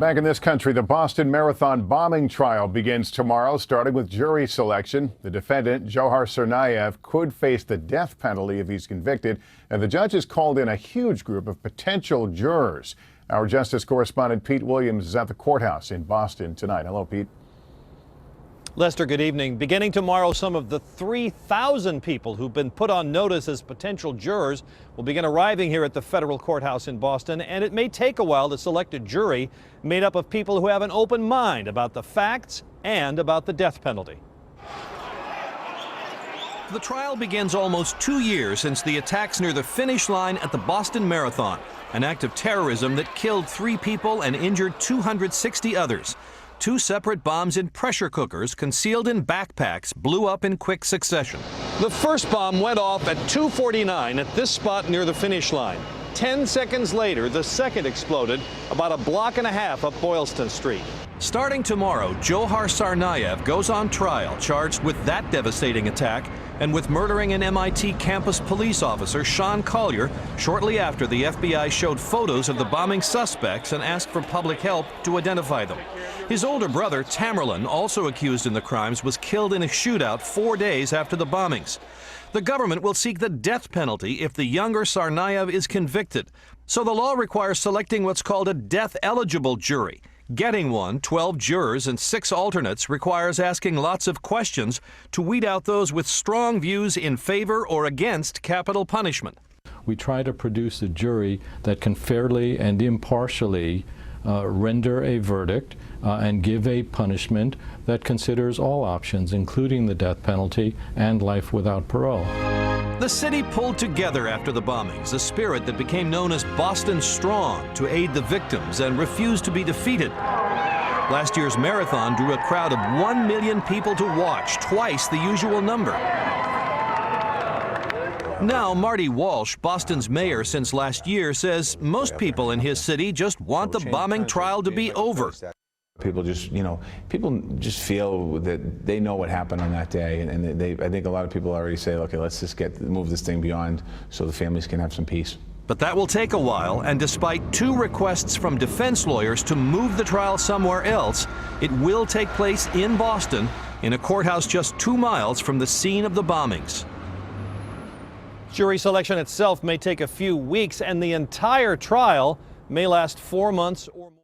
Back in this country, the Boston Marathon bombing trial begins tomorrow, starting with jury selection. The defendant, Dzhokhar Tsarnaev, could face the death penalty if he's convicted, and the judge has called in a huge group of potential jurors. Our justice correspondent Pete Williams is at the courthouse in Boston tonight. Hello, Pete. Lester, good evening. Beginning tomorrow, some of the 3,000 people who've been put on notice as potential jurors will begin arriving here at the federal courthouse in Boston, and it may take a while to select a jury made up of people who have an open mind about the facts and about the death penalty. The trial begins almost 2 years since the attacks near the finish line at the Boston Marathon, an act of terrorism that killed 3 people and injured 260 others. 2 separate bombs in pressure cookers concealed in backpacks blew up in quick succession. The first bomb went off at 2:49 at this spot near the finish line. 10 seconds later, the second exploded about a block and a half up Boylston Street. Starting tomorrow, Dzhokhar Tsarnaev goes on trial charged with that devastating attack and with murdering an MIT campus police officer, Sean Collier, shortly after the FBI showed photos of the bombing suspects and asked for public help to identify them. His older brother, Tamerlan, also accused in the crimes, was killed in a shootout 4 days after the bombings. The government will seek the death penalty if the younger Tsarnaev is convicted. So the law requires selecting what's called a death-eligible jury. Getting one, 12 jurors and 6 alternates, requires asking lots of questions to weed out those with strong views in favor or against capital punishment. We try to produce a jury that can fairly and impartially render a verdict and give a punishment that considers all options, including the death penalty and life without parole. The city pulled together after the bombings, a spirit that became known as Boston Strong, to aid the victims and refuse to be defeated. Last year's marathon drew a crowd of 1 million people to watch, twice the usual number. Now, Marty Walsh, Boston's mayor since last year, says most people in his city just want the bombing trial to be over. People just, people just feel that they know what happened on that day, and I think a lot of people already say, okay, let's just move this thing beyond so the families can have some peace. But that will take a while, and despite 2 requests from defense lawyers to move the trial somewhere else, it will take place in Boston, in a courthouse just 2 miles from the scene of the bombings. Jury selection itself may take a few weeks, and the entire trial may last 4 months or more.